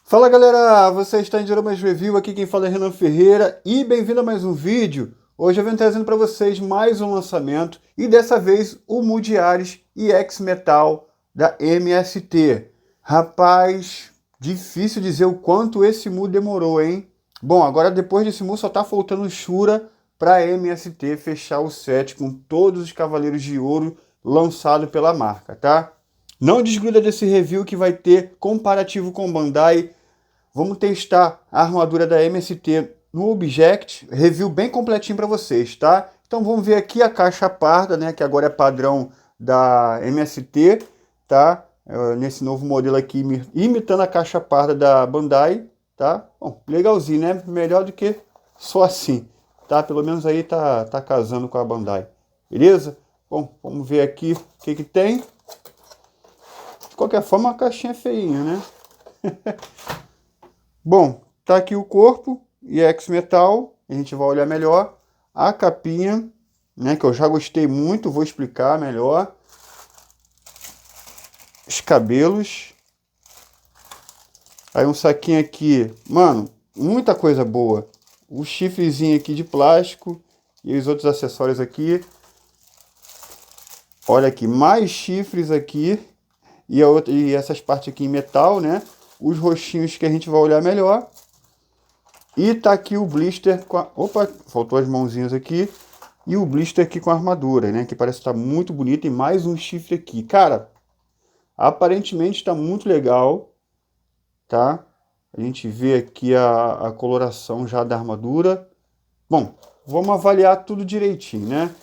Fala galera, você está em Dioramas Review, aqui quem fala é Renan Ferreira e bem-vindo a mais um vídeo. Hoje eu venho trazendo para vocês mais um lançamento e dessa vez o Mood Ares EX Metal da MST. Rapaz, difícil dizer o quanto esse Mood demorou, hein? Bom, agora depois desse Mood só tá faltando Shura para a MST fechar o set com todos os Cavaleiros de Ouro lançado pela marca, tá? Não desgruda desse review que vai ter comparativo com Bandai. Vamos testar a armadura da MST no Object, review bem completinho para vocês, tá? Então vamos ver aqui a caixa parda, né, que agora é padrão da MST, tá? Nesse novo modelo aqui, imitando a caixa parda da Bandai, tá? Bom, legalzinho, né? Melhor do que só assim, tá? Pelo menos aí tá casando com a Bandai, beleza? Bom, vamos ver aqui o que tem. De qualquer forma, a caixinha é feinha, né? Bom, tá aqui o corpo EX Metal, a gente vai olhar melhor. A capinha, né, que eu já gostei muito, vou explicar melhor. Os cabelos. Aí um saquinho aqui, mano, muita coisa boa. O chifrezinho aqui de plástico e os outros acessórios aqui. Olha aqui, mais chifres aqui e essas partes aqui em metal, né? Os roxinhos que a gente vai olhar melhor. E tá aqui o blister com a... Opa, faltou as mãozinhas aqui. E o blister aqui com a armadura, né? Que parece estar muito bonito. E mais um chifre aqui. Cara, aparentemente está muito legal, tá? A gente vê aqui a coloração já da armadura. Bom, vamos avaliar tudo direitinho, né?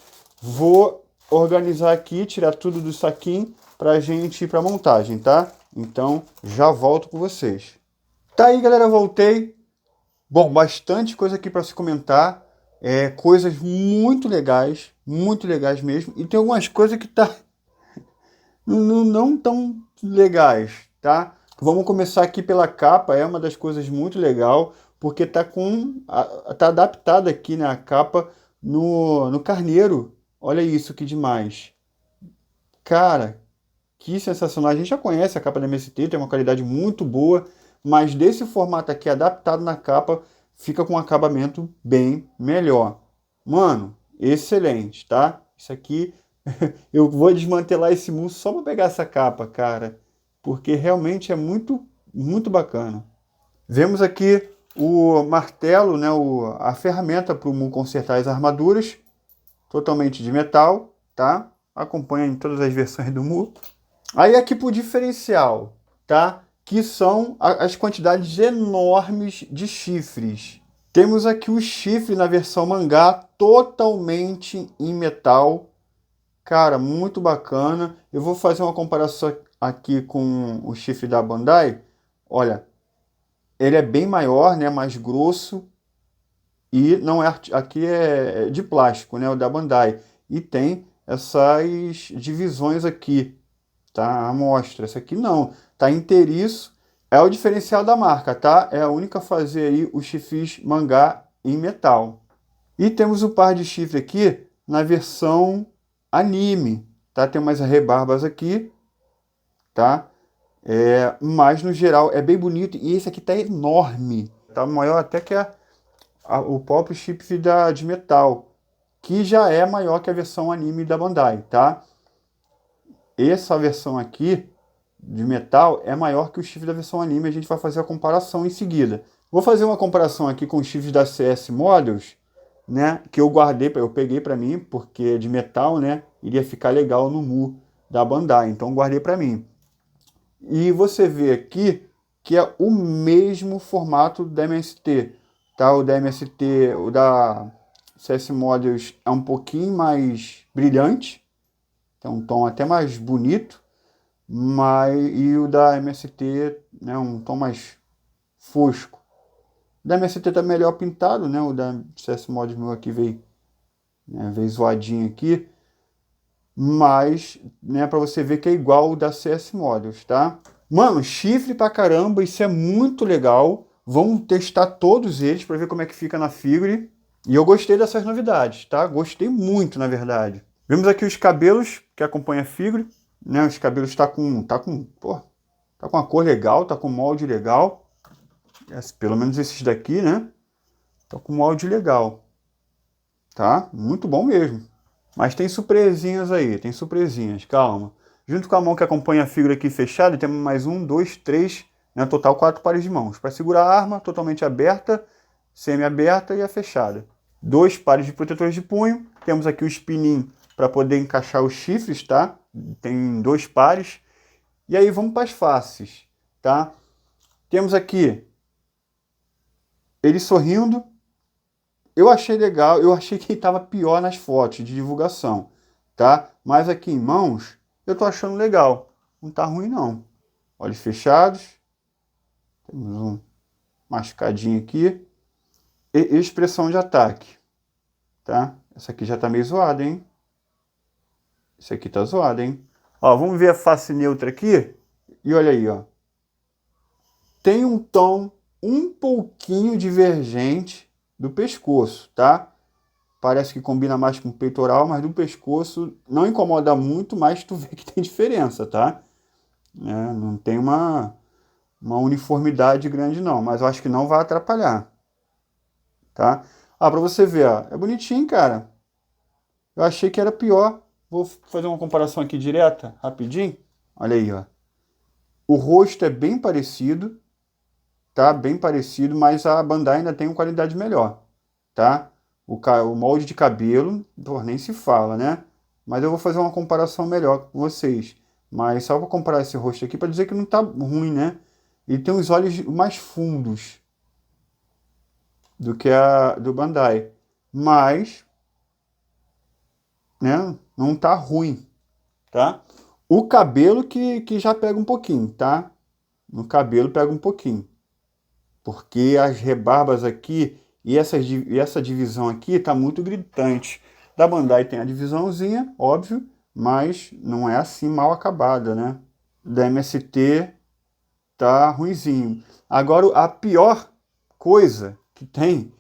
Vou organizar aqui, tirar tudo do saquinho pra gente ir pra montagem, tá? Então, já volto com vocês. Tá aí, galera, voltei. Bom, bastante coisa aqui para se comentar, coisas muito legais mesmo, e tem algumas coisas que tá não tão legais, tá? Vamos começar aqui pela capa, é uma das coisas muito legal, porque tá adaptada aqui, né, a capa no carneiro. Olha isso, que demais. Cara, que sensacional. A gente já conhece a capa da MST, tem uma qualidade muito boa, mas desse formato aqui, adaptado na capa, fica com um acabamento bem melhor. Mano, excelente, tá? Isso aqui, eu vou desmantelar esse mousse só para pegar essa capa, cara, porque realmente é muito bacana. Vemos aqui o martelo, né, a ferramenta para o Mu consertar as armaduras, totalmente de metal, tá? Acompanha em todas as versões do Mu. Aí aqui pro diferencial, tá? Que são as quantidades enormes de chifres. Temos aqui o chifre na versão mangá, totalmente em metal. Cara, muito bacana. Eu vou fazer uma comparação aqui com o chifre da Bandai. Olha, ele é bem maior, né? Mais grosso. E não é aqui é de plástico, né? O da Bandai. E tem essas divisões aqui, tá? A amostra. Essa aqui não, tá inteiriço. É o diferencial da marca, tá? É a única a fazer aí os chifres mangá em metal. E temos o par de chifre aqui na versão anime, tá? Tem umas rebarbas aqui, tá? Mas no geral é bem bonito e esse aqui tá enorme. Tá maior até que o próprio chifre de metal, que já é maior que a versão anime da Bandai, tá? Essa versão aqui de metal é maior que o chifre da versão anime. A gente vai fazer a comparação em seguida. Vou fazer uma comparação aqui com os chifres da CS Models, né? Que eu peguei para mim, porque é de metal, né? Iria ficar legal no Mu da Bandai, então guardei para mim. E você vê aqui que é o mesmo formato da MST, tá? O da MST, o da CS Models é um pouquinho mais brilhante, tem um tom até mais bonito, e o da MST, né, um tom mais fosco. O da MST tá melhor pintado, né? O da CS Mods meu aqui veio, né, veio zoadinho aqui, mas, né, para você ver que é igual o da CS Models, tá? Mano, chifre pra caramba, isso é muito legal. Vamos testar todos eles para ver como é que fica na figure. E eu gostei dessas novidades, tá? Gostei muito, na verdade. Vemos aqui os cabelos que acompanham a figure, né? Os cabelos tá com uma cor legal, tá com um molde legal. Pelo menos esses daqui, né? Tá com um áudio legal. Tá? Muito bom mesmo. Mas tem surpresinhas aí, tem surpresinhas, calma. Junto com a mão que acompanha a figura aqui fechada, temos mais 1, 2, 3, né? Total 4 pares de mãos. Para segurar a arma totalmente aberta, semi-aberta e a fechada. 2 pares de protetores de punho. Temos aqui o espinim para poder encaixar os chifres, tá? Tem 2 pares. E aí vamos para as faces, tá? Temos aqui ele sorrindo. Eu achei legal, eu achei que ele estava pior nas fotos de divulgação, tá? Mas aqui em mãos, eu tô achando legal. Não tá ruim, não. Olhos fechados. Temos um machucadinho aqui. E expressão de ataque, tá? Essa aqui já tá meio zoada, hein? Esse aqui tá zoado, hein? Ó, vamos ver a face neutra aqui. E olha aí, ó. Tem um tom um pouquinho divergente do pescoço, tá? Parece que combina mais com o peitoral, mas do pescoço não incomoda muito, mas tu vê que tem diferença, tá? Não tem uma uniformidade grande não, mas eu acho que não vai atrapalhar, tá? Ah, pra você ver, ó, é bonitinho, cara. Eu achei que era pior. Vou fazer uma comparação aqui direta, rapidinho. Olha aí, ó. O rosto é bem parecido, tá? Bem parecido, mas a Bandai ainda tem uma qualidade melhor, tá? O molde de cabelo, nem se fala, né? Mas eu vou fazer uma comparação melhor com vocês. Mas só vou comparar esse rosto aqui para dizer que não tá ruim, né? Ele tem os olhos mais fundos do que a do Bandai. Mas, né? Não tá ruim, tá? O cabelo que já pega um pouquinho, tá? No cabelo pega um pouquinho. Porque as rebarbas aqui e essa divisão aqui tá muito gritante. Da Bandai tem a divisãozinha, óbvio, mas não é assim mal acabada, né? Da MST tá ruinzinho. Agora, a pior coisa que tem,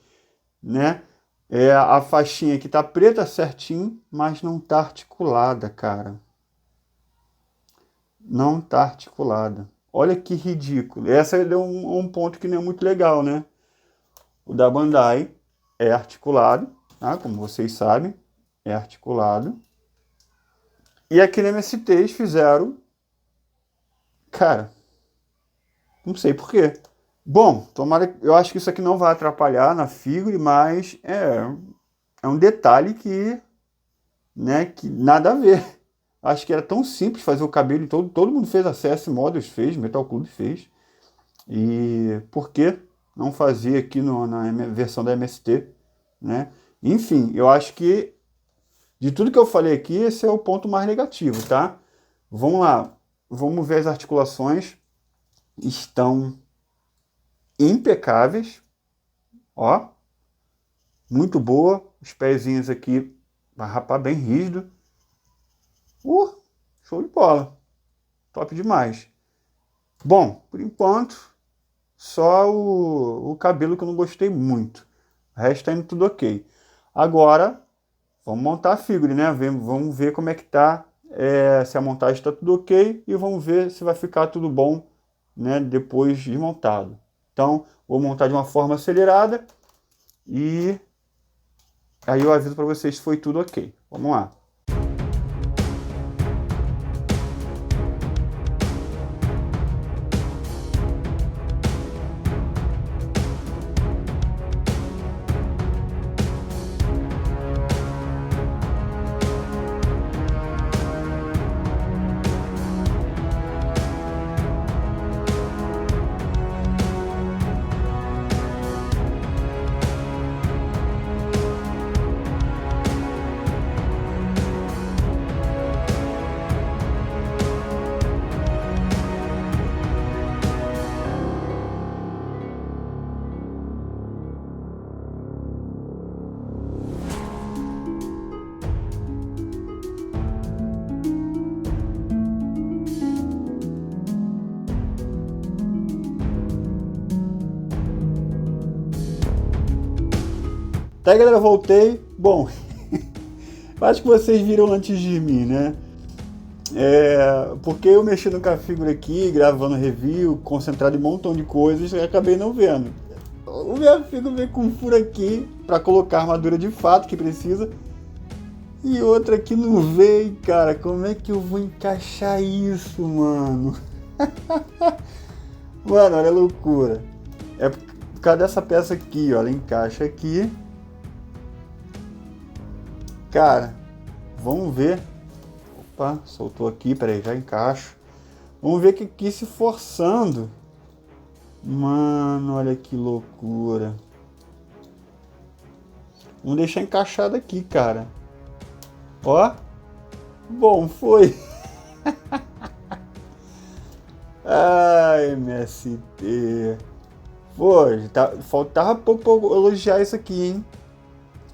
né? É a faixinha que tá preta certinho, mas não tá articulada, cara. Não tá articulada. Olha que ridículo. Essa é um ponto que não é muito legal, né? O da Bandai é articulado, tá? Como vocês sabem, é articulado. E aqui na MST eles fizeram... Cara, não sei por quê. Bom, tomara, eu acho que isso aqui não vai atrapalhar na figure, mas é um detalhe que, né, que nada a ver. Acho que era tão simples fazer o cabelo, todo mundo fez, a CS Models fez, Metal Club fez. E por que não fazer aqui na versão da MST, né? Enfim, eu acho que de tudo que eu falei aqui, esse é o ponto mais negativo, tá? Vamos lá, vamos ver as articulações. Estão impecáveis, ó, muito boa. Os pezinhos aqui, vai rapar bem rígido. Show de bola, top demais. Bom, por enquanto, só o cabelo que eu não gostei muito. O resto tá indo tudo ok. Agora, vamos montar a figure, né? Vamos ver como é que tá, se a montagem está tudo ok, e vamos ver se vai ficar tudo bom, né, depois de montado. Então, vou montar de uma forma acelerada e aí eu aviso para vocês se foi tudo ok. Vamos lá. Tá aí, galera, voltei. Bom, acho que vocês viram antes de mim, né? Porque eu mexendo com a figura aqui, gravando review, concentrado em um montão de coisas, eu acabei não vendo. O minha figura veio com um furo aqui pra colocar a armadura de fato que precisa. E outra aqui não veio, cara. Como é que eu vou encaixar isso, mano? Mano, olha a loucura. É por causa dessa peça aqui, ó. Ela encaixa aqui. Cara, vamos ver. Opa, soltou aqui, peraí, já encaixo. Vamos ver que aqui se forçando. Mano, olha que loucura. Vamos deixar encaixado aqui, cara. Ó. Bom, foi. Ai, MST. Pô, faltava pouco pra eu elogiar isso aqui, hein?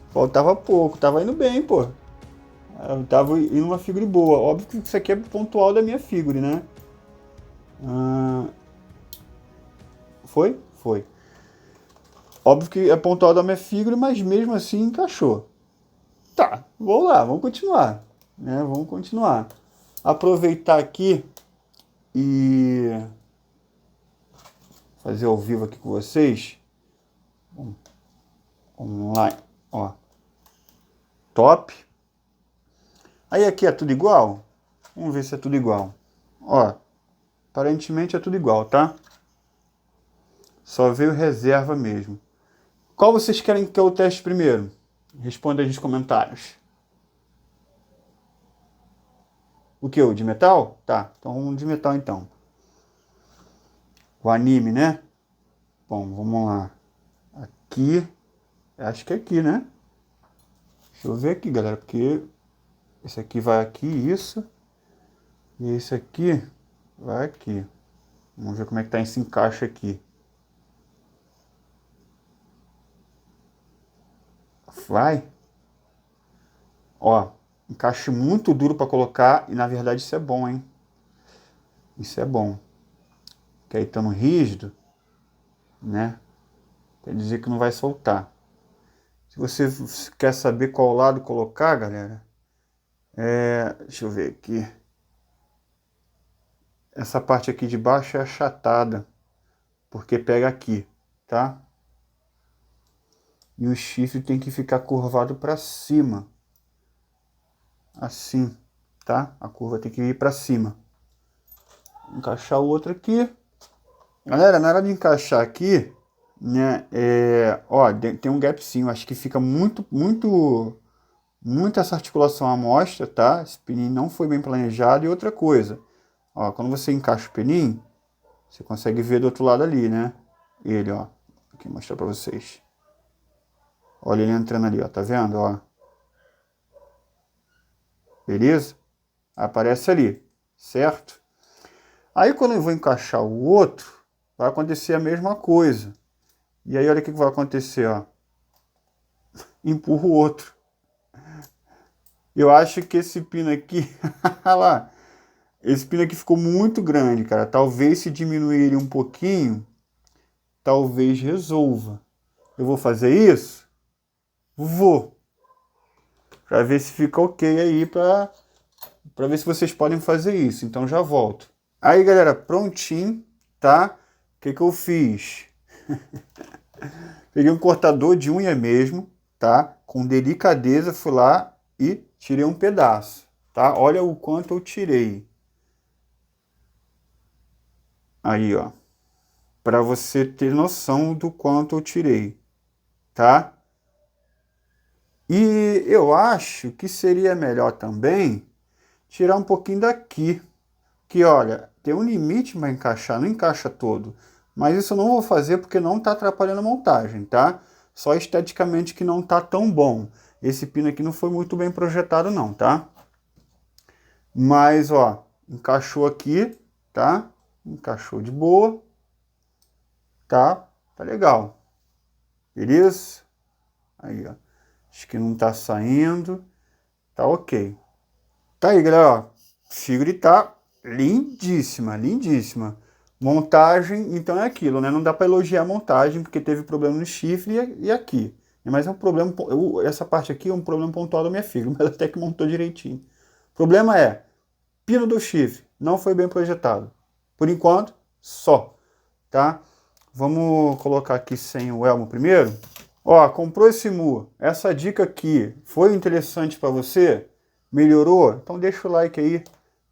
Faltava pouco. Tava indo bem, pô. Eu tava indo uma figura boa. Óbvio que isso aqui é pontual da minha figura, né? Foi? Foi. Óbvio que é pontual da minha figura, mas mesmo assim encaixou. Tá, vamos lá, vamos continuar. Né? Vamos continuar. Aproveitar aqui e fazer ao vivo aqui com vocês. Vamos lá, ó. Top. Aí aqui é tudo igual? Vamos ver se é tudo igual. Ó, aparentemente é tudo igual, tá? Só veio reserva mesmo. Qual vocês querem que eu teste primeiro? Responda aí nos comentários. O que? O de metal? Tá, então vamos de metal então. O anime, né? Bom, vamos lá. Aqui. Acho que é aqui, né? Deixa eu ver aqui, galera, porque esse aqui vai aqui, isso. E esse aqui vai aqui. Vamos ver como é que tá esse encaixe aqui. Vai. Ó, encaixe muito duro para colocar e na verdade isso é bom, hein? Isso é bom. Que aí estando rígido, né? Quer dizer que não vai soltar. Se você quer saber qual lado colocar, galera, deixa eu ver aqui. Essa parte aqui de baixo é achatada, porque pega aqui, tá? E o chifre tem que ficar curvado para cima. Assim, tá? A curva tem que ir para cima. Vou encaixar o outro aqui. Galera, na hora de encaixar aqui, né, ó, tem um gapzinho, acho que fica muito essa articulação à mostra, tá? Esse pininho não foi bem planejado. E outra coisa, ó, quando você encaixa o pininho, você consegue ver do outro lado ali, né? Ele, ó, aqui mostrar pra vocês. Olha ele entrando ali, ó, tá vendo, ó? Beleza? Aparece ali, certo? Aí quando eu vou encaixar o outro, vai acontecer a mesma coisa. E aí olha o que vai acontecer, ó. Empurra o outro. Eu acho que esse pino aqui, olha lá, esse pino aqui ficou muito grande, cara. Talvez se diminuir ele um pouquinho, talvez resolva. Eu vou fazer isso? Vou. Pra ver se fica ok aí, pra ver se vocês podem fazer isso. Então já volto. Aí, galera, prontinho, tá? O que eu fiz? Peguei um cortador de unha mesmo, tá? Com delicadeza fui lá e tirei um pedaço, tá? Olha o quanto eu tirei. Aí, ó. Para você ter noção do quanto eu tirei, tá? E eu acho que seria melhor também tirar um pouquinho daqui. Que, olha, tem um limite para encaixar, não encaixa todo. Mas isso eu não vou fazer porque não está atrapalhando a montagem, tá? Só esteticamente que não está tão bom. Esse pino aqui não foi muito bem projetado não, tá? Mas, ó, encaixou aqui, tá? Encaixou de boa, tá? Tá legal. Beleza? Aí, ó. Acho que não tá saindo. Tá ok. Tá aí, galera, ó. Figure tá lindíssima, lindíssima. Montagem, então é aquilo, né? Não dá para elogiar a montagem, porque teve problema no chifre e aqui. Mas é um problema, essa parte aqui é um problema pontual da minha figura, mas até que montou direitinho. O problema é, pino do chifre não foi bem projetado. Por enquanto, só, tá? Vamos colocar aqui sem o elmo primeiro. Ó, comprou esse mu. Essa dica aqui foi interessante para você? Melhorou? Então deixa o like aí,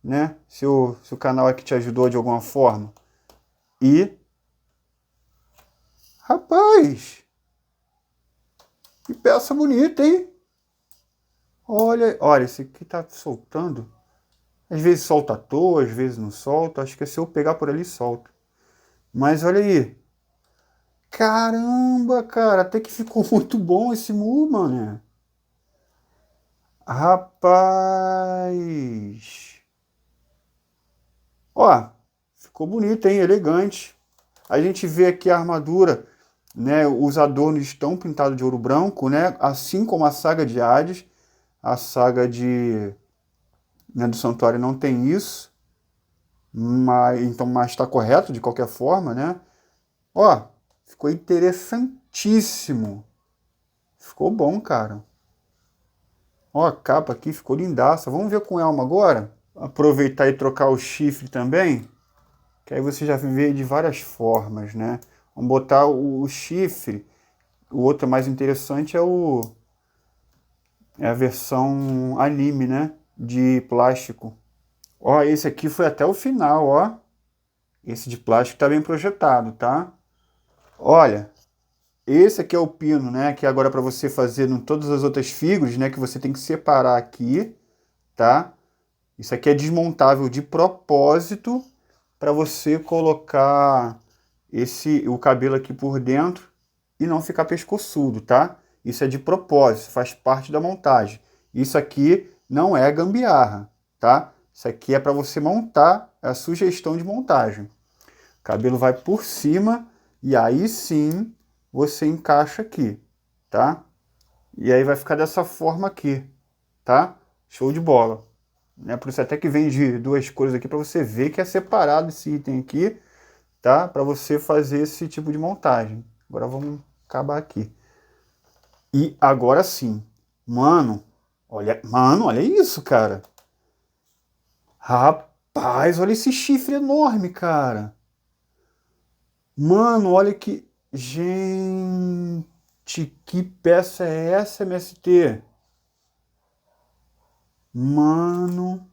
né? Se o canal aqui te ajudou de alguma forma. E... rapaz! Que peça bonita, hein? Olha, esse aqui tá soltando. Às vezes solta à toa, às vezes não solta. Acho que se eu pegar por ali, solta. Mas olha aí. Caramba, cara. Até que ficou muito bom esse mu, mano. Rapaz. Ó, ficou bonito, hein? Elegante. A gente vê aqui a armadura, né? Os adornos estão pintados de ouro branco, né? Assim como a saga de Hades. A saga né, do Santuário não tem isso, mas está correto de qualquer forma, né? Ó, ficou interessantíssimo. Ficou bom, cara. Ó, a capa aqui ficou lindaça. Vamos ver com o elmo agora? Aproveitar e trocar o chifre também, que aí você já vê de várias formas, né? Vamos botar o chifre. O outro mais interessante é a versão anime, né? De plástico. Ó, esse aqui foi até o final, ó. Esse de plástico tá bem projetado, tá? Olha, esse aqui é o pino, né? Que agora para você fazer em todas as outras figuras, né? Que você tem que separar aqui, tá? Isso aqui é desmontável de propósito para você colocar o cabelo aqui por dentro e não ficar pescoçudo, tá? Isso é de propósito, faz parte da montagem. Isso aqui não é gambiarra, tá? Isso aqui é para você montar, é a sugestão de montagem. O cabelo vai por cima e aí sim você encaixa aqui, tá? E aí vai ficar dessa forma aqui, tá? Show de bola. Né? Por isso até que vem de duas cores aqui para você ver que é separado esse item aqui, tá? Para você fazer esse tipo de montagem. Agora vamos acabar aqui. E agora sim, mano, olha isso, cara. Rapaz, olha esse chifre enorme, cara. Mano, olha que... gente, que peça é essa, MST? Mano,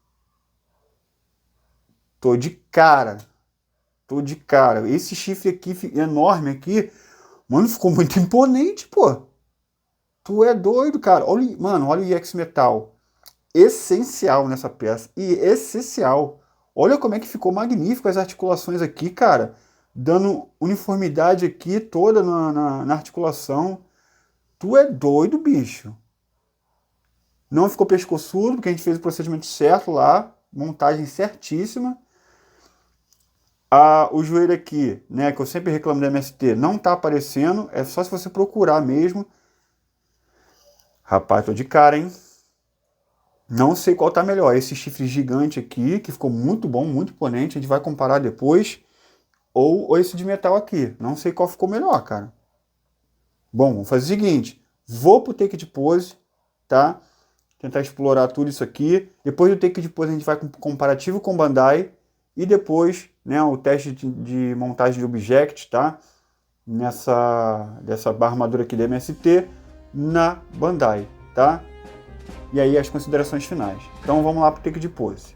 tô de cara. Tô de cara. Esse chifre aqui, enorme aqui, mano, ficou muito imponente, pô. Tu é doido, cara. Olha, mano, olha o IX Metal. Essencial nessa peça. E essencial. Olha como é que ficou magnífico as articulações aqui, cara. Dando uniformidade aqui toda na articulação. Tu é doido, bicho. Não ficou pescoçudo, porque a gente fez o procedimento certo lá. Montagem certíssima. O joelho aqui, né, que eu sempre reclamo da MST, não tá aparecendo. É só se você procurar mesmo. Rapaz, tô de cara, hein? Não sei qual tá melhor. Esse chifre gigante aqui, que ficou muito bom, muito imponente. A gente vai comparar depois. Ou esse de metal aqui. Não sei qual ficou melhor, cara. Bom, vamos fazer o seguinte. Vou pro take de pose, tá? Tentar explorar tudo isso aqui. Depois do take de pose a gente vai com comparativo com Bandai. E depois, né, o teste de montagem de object, tá? Dessa armadura aqui da MST na Bandai, tá? E aí as considerações finais. Então vamos lá para o take de pose.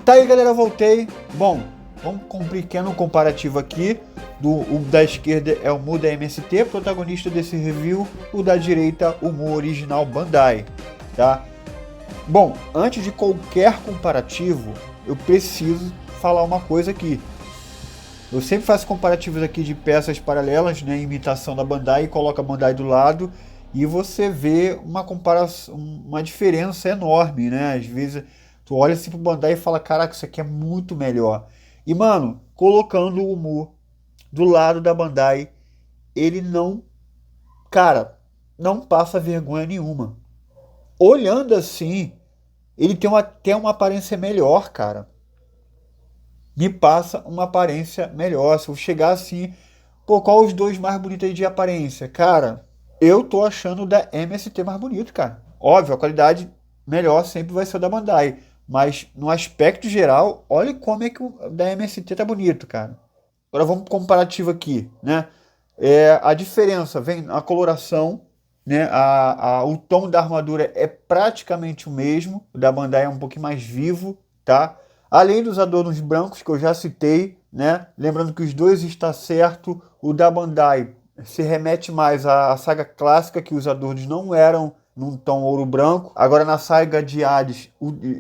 Tá aí, galera, eu voltei. Bom, vamos com um pequeno comparativo aqui. O da esquerda é o Mu da MST, protagonista desse review. O da direita, o Mu original Bandai, tá? Bom, antes de qualquer comparativo, eu preciso falar uma coisa aqui. Eu sempre faço comparativos aqui de peças paralelas, né, imitação da Bandai, e coloco a Bandai do lado e você vê uma comparação, uma diferença enorme, né? Às vezes tu olha assim pro Bandai e fala, caraca, isso aqui é muito melhor. E mano, colocando o Mu do lado da Bandai, ele não, cara, não passa vergonha nenhuma. Olhando assim, ele tem até uma aparência melhor, cara. Me passa uma aparência melhor. Se eu chegar assim, pô, qual os dois mais bonitos aí de aparência? Cara, eu tô achando o da MST mais bonito, cara. Óbvio, a qualidade melhor sempre vai ser o da Bandai. Mas no aspecto geral, olha como é que o da MST tá bonito, cara. Agora vamos pro comparativo aqui, né? A diferença vem na coloração, né? O tom da armadura é praticamente o mesmo. O da Bandai é um pouquinho mais vivo, tá? Além dos adornos brancos que eu já citei, né? Lembrando que os dois está certo. O da Bandai se remete mais à saga clássica, que os adornos não eram num tom ouro branco. Agora na saga de Hades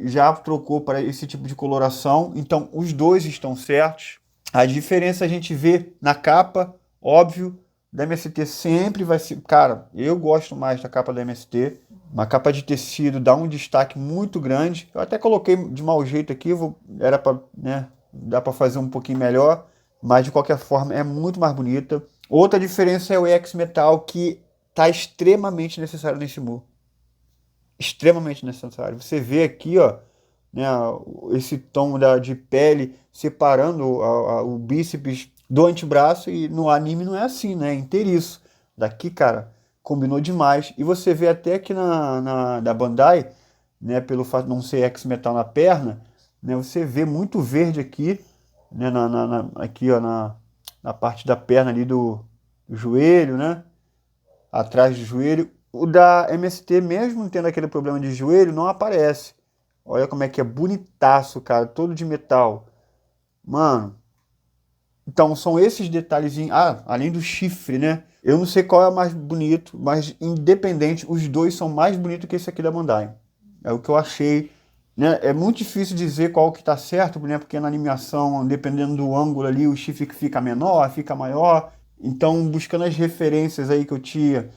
já trocou para esse tipo de coloração. Então os dois estão certos. A diferença a gente vê na capa, óbvio, da MST sempre vai ser... Cara, eu gosto mais da capa da MST. Uma capa de tecido dá um destaque muito grande. Eu até coloquei de mau jeito aqui, era para, né, dá para fazer um pouquinho melhor, mas de qualquer forma é muito mais bonita. Outra diferença é o EX Metal, que está extremamente necessário nesse Mu. Extremamente necessário. Você vê aqui, ó, né, esse tom de pele separando o bíceps do antebraço, e no anime não é assim, né? É inteiriço. Daqui, cara, combinou demais. E você vê até aqui da Bandai, né, pelo fato de não ser X-Metal na perna, né, você vê muito verde aqui, né, aqui, ó, na parte da perna ali do joelho, né? Atrás do joelho. O da MST, mesmo tendo aquele problema de joelho, não aparece. Olha como é que é bonitaço, cara, todo de metal. Mano, então são esses detalhezinhos. Ah, além do chifre, né? Eu não sei qual é o mais bonito, mas independente, os dois são mais bonitos que esse aqui da Bandai. É o que eu achei, né? É muito difícil dizer qual que tá certo, né? Porque na animação, dependendo do ângulo ali, o chifre fica menor, fica maior. Então, buscando as referências aí que eu tinha,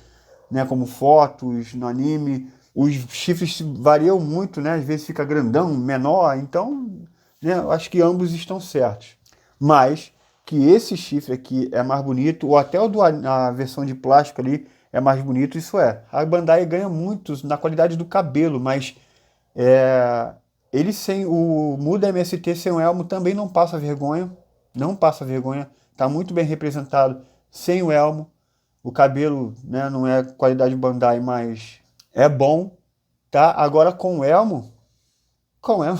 né, como fotos no anime, os chifres variam muito, né? Às vezes fica grandão, menor, então, né, eu acho que ambos estão certos. Mas que esse chifre aqui é mais bonito, ou até a versão de plástico ali é mais bonito, isso é. A Bandai ganha muito na qualidade do cabelo, mas ele sem o Mu da MST sem o elmo também não passa vergonha, não passa vergonha, tá muito bem representado sem o elmo. O cabelo, né, não é qualidade Bandai, mas é bom, tá? Agora com o elmo,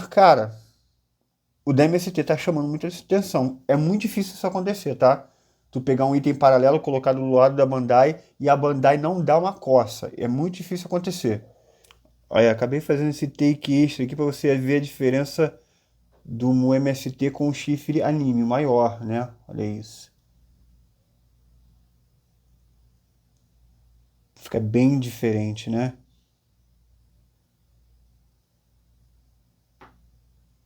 cara, o da MST tá chamando muita atenção. É muito difícil isso acontecer, tá? Tu pegar um item paralelo, colocar do lado da Bandai e a Bandai não dá uma coça. É muito difícil acontecer. Olha, acabei fazendo esse take extra aqui para você ver a diferença do Mu MST com o chifre anime maior, né? Olha isso. Fica bem diferente, né?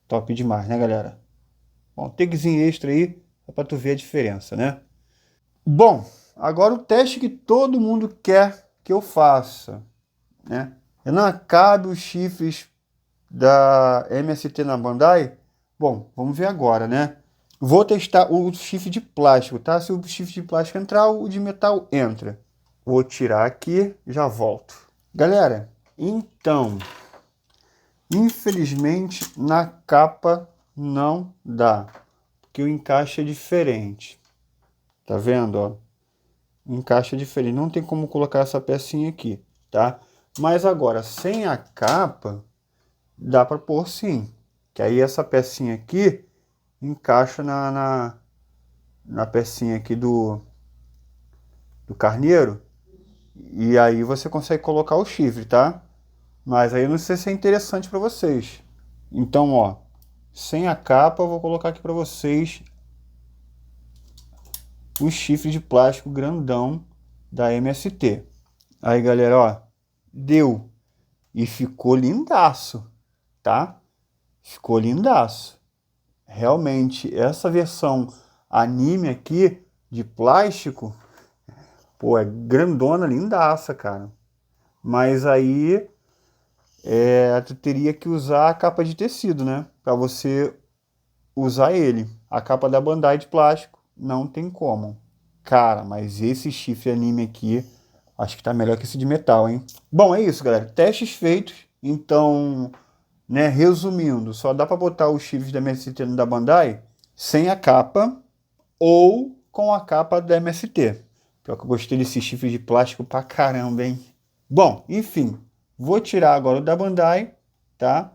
Top demais, né, galera? Bom, takezinho extra aí, é pra tu ver a diferença, né? Bom, agora o teste que todo mundo quer que eu faça, né? Eu não acabe os chifres da MST na Bandai? Bom, vamos ver agora, né? Vou testar o chifre de plástico, tá? Se o chifre de plástico entrar, o de metal entra. Vou tirar aqui, já volto. Galera, então, infelizmente na capa não dá, porque o encaixe é diferente. Tá vendo, ó? O encaixe é diferente, não tem como colocar essa pecinha aqui, tá? Mas agora, sem a capa, dá para pôr sim. Que aí essa pecinha aqui encaixa na pecinha aqui do carneiro. E aí você consegue colocar o chifre, tá? Mas aí eu não sei se é interessante para vocês. Então, ó, sem a capa, eu vou colocar aqui para vocês o chifre de plástico grandão da MST. Aí, galera, ó, deu. E ficou lindaço, tá? Ficou lindaço. Realmente, essa versão anime aqui, de plástico, pô, é grandona, lindaça, cara. Mas aí, tu teria que usar a capa de tecido, né? Pra você usar ele. A capa da Bandai de plástico, não tem como. Cara, mas esse chifre anime aqui, acho que tá melhor que esse de metal, hein? Bom, é isso, galera. Testes feitos. Então, né, resumindo, só dá para botar os chifres da MST no da Bandai sem a capa ou com a capa da MST. Pior que eu gostei desse chifre de plástico pra caramba, hein? Bom, enfim, vou tirar agora o da Bandai, tá?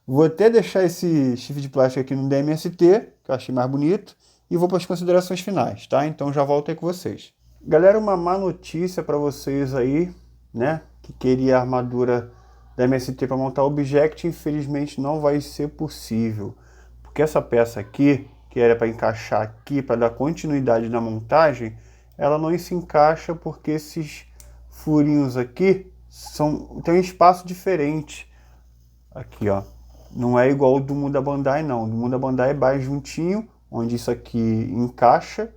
Vou até deixar esse chifre de plástico aqui no da MST, que eu achei mais bonito, e vou para as considerações finais, tá? Então já volto aí com vocês. Galera, uma má notícia para vocês aí, né? Que queria a armadura da MST para montar o Object, infelizmente não vai ser possível. Porque essa peça aqui, que era para encaixar aqui, para dar continuidade na montagem, ela não se encaixa porque esses furinhos aqui tem um espaço diferente. Aqui, ó. Não é igual o do Muda Bandai, não. O do Muda Bandai é mais juntinho, onde isso aqui encaixa,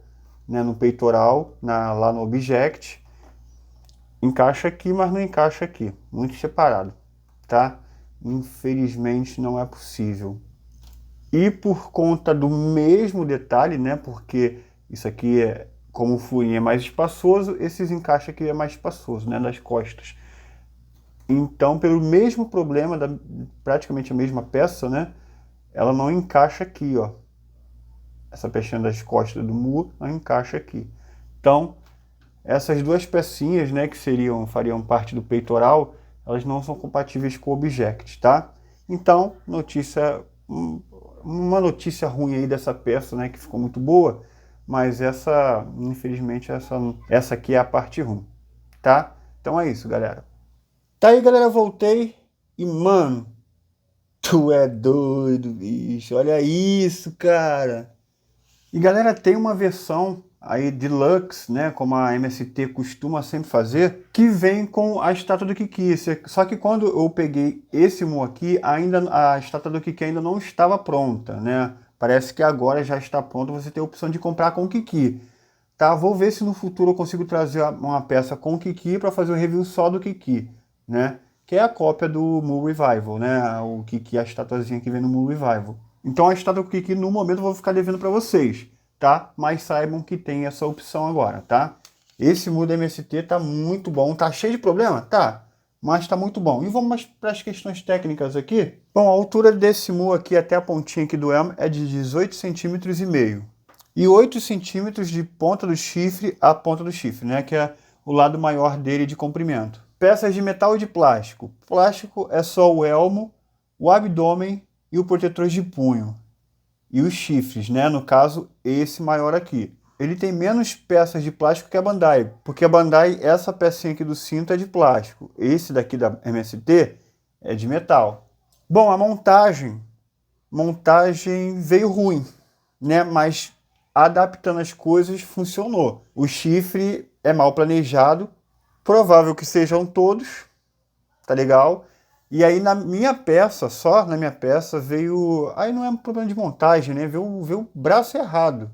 né, no peitoral, lá no Object. Encaixa aqui, mas não encaixa aqui. Muito separado, tá? Infelizmente não é possível. E por conta do mesmo detalhe, né, porque isso aqui como o furinho é mais espaçoso, esses encaixes aqui é mais espaçoso, né, das costas. Então, pelo mesmo problema, praticamente a mesma peça, né, ela não encaixa aqui, ó. Essa pecinha das costas do muro não encaixa aqui. Então, essas duas pecinhas, né, que fariam parte do peitoral, elas não são compatíveis com o Object, tá? Então, uma notícia ruim aí dessa peça, né, que ficou muito boa, mas infelizmente, essa aqui é a parte ruim, tá? Então é isso, galera. Tá aí, galera, voltei e, mano, tu é doido, bicho, olha isso, cara. E, galera, tem uma versão aí deluxe, né, como a MST costuma sempre fazer, que vem com a estátua do Kiki. Só que quando eu peguei esse Mu aqui, a estátua do Kiki ainda não estava pronta, né? Parece que agora já está pronta, você tem a opção de comprar com o Kiki. Tá, vou ver se no futuro eu consigo trazer uma peça com o Kiki para fazer um review só do Kiki, né? Que é a cópia do Mu Revival, né? O Kiki, a estatuazinha que vem no Mu Revival. Então a estátua do Kiki no momento eu vou ficar devendo para vocês, tá? Mas saibam que tem essa opção agora, tá? Esse Mu da MST tá muito bom, tá cheio de problema? Tá, mas tá muito bom. E vamos para as questões técnicas aqui. Bom, a altura desse Mu aqui até a pontinha aqui do elmo é de 18,5 centímetros e 8 centímetros de ponta do chifre a ponta do chifre, né? Que é o lado maior dele de comprimento. Peças de metal e de plástico. Plástico é só o elmo, o abdômen e o protetor de punho. E os chifres, né? No caso, esse maior aqui. Ele tem menos peças de plástico que a Bandai, porque a Bandai, essa pecinha aqui do cinto é de plástico. Esse daqui da MST é de metal. Bom, a montagem veio ruim, né? Mas adaptando as coisas funcionou. O chifre é mal planejado, provável que sejam todos, tá legal? E aí na minha peça, veio... Aí não é um problema de montagem, né? Veio o braço errado,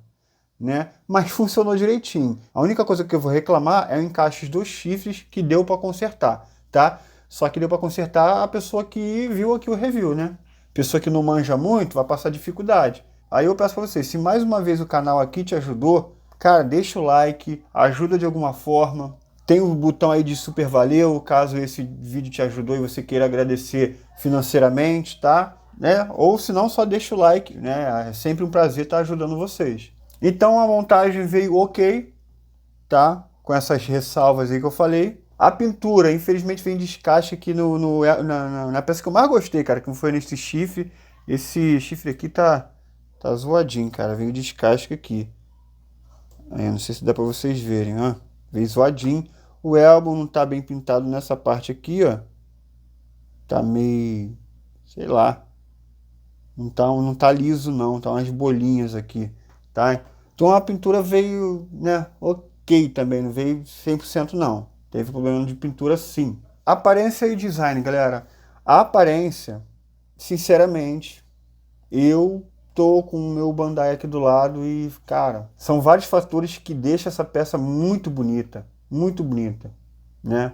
né? Mas funcionou direitinho. A única coisa que eu vou reclamar é o encaixe dos chifres que deu para consertar, tá? Só que deu para consertar a pessoa que viu aqui o review, né? Pessoa que não manja muito vai passar dificuldade. Aí eu peço para vocês, se mais uma vez o canal aqui te ajudou, cara, deixa o like, ajuda de alguma forma. Tem o botão aí de super valeu, caso esse vídeo te ajudou e você queira agradecer financeiramente, tá? Né? Ou se não, só deixa o like, né? É sempre um prazer estar ajudando vocês. Então a montagem veio ok, tá? Com essas ressalvas aí que eu falei. A pintura, infelizmente, vem descasque aqui na peça que eu mais gostei, cara, que foi nesse chifre. Esse chifre aqui tá zoadinho, cara. Veio descasque aqui. Aí, eu não sei se dá pra vocês verem, ó. Veio zoadinho. O elbow não tá bem pintado nessa parte aqui, ó. Tá meio... sei lá. não tá liso não, tá umas bolinhas aqui, tá? Então a pintura veio, né, ok também, não veio 100% não. Teve problema de pintura sim. Aparência e design, galera. A aparência, sinceramente, eu tô com o meu Bandai aqui do lado e, cara, são vários fatores que deixam essa peça muito bonita, né?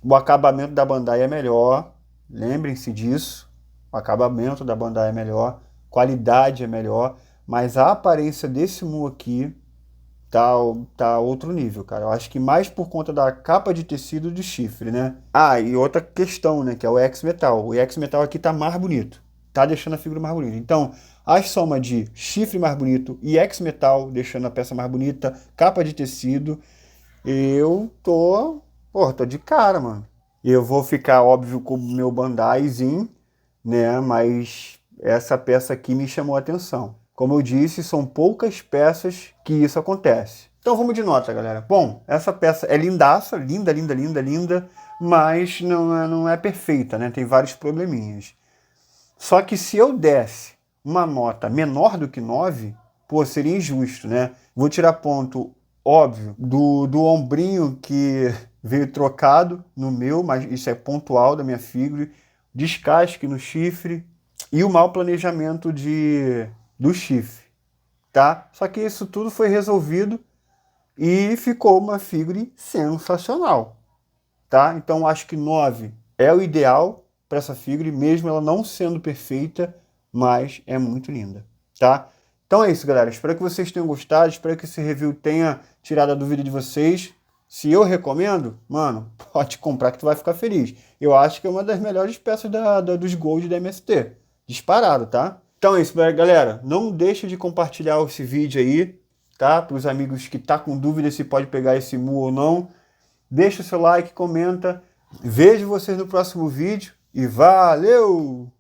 O acabamento da Bandai é melhor, lembrem-se disso. O acabamento da Bandai é melhor, qualidade é melhor, mas a aparência desse Mu aqui tá outro nível, cara. Eu acho que mais por conta da capa de tecido de chifre, né? Ah, e outra questão, né, que é o X-Metal. O X-Metal aqui tá mais bonito, tá deixando a figura mais bonita. Então, a soma de chifre mais bonito e X-Metal deixando a peça mais bonita, capa de tecido, tô de cara, mano. Eu vou ficar, óbvio, com o meu Bandaizinho, né? Mas essa peça aqui me chamou a atenção. Como eu disse, são poucas peças que isso acontece. Então vamos de nota, galera. Bom, essa peça é lindaça, linda, linda, linda, linda, mas não é perfeita, né? Tem vários probleminhas. Só que se eu desse uma nota menor do que 9, pô, seria injusto, né? Vou tirar ponto, óbvio, do ombrinho que veio trocado no meu, mas isso é pontual da minha figura, descasque no chifre e o mau planejamento do chifre, tá? Só que isso tudo foi resolvido e ficou uma figure sensacional, tá? Então acho que 9 é o ideal para essa figure, mesmo ela não sendo perfeita, mas é muito linda, tá? Então é isso, galera. Espero que vocês tenham gostado, espero que esse review tenha tirado a dúvida de vocês. Se eu recomendo, mano, pode comprar que tu vai ficar feliz. Eu acho que é uma das melhores peças dos Gold da MST. Disparado, tá? Então é isso, galera. Não deixe de compartilhar esse vídeo aí, tá? Para os amigos que tá com dúvida se pode pegar esse Mu ou não. Deixa o seu like, comenta. Vejo vocês no próximo vídeo e valeu!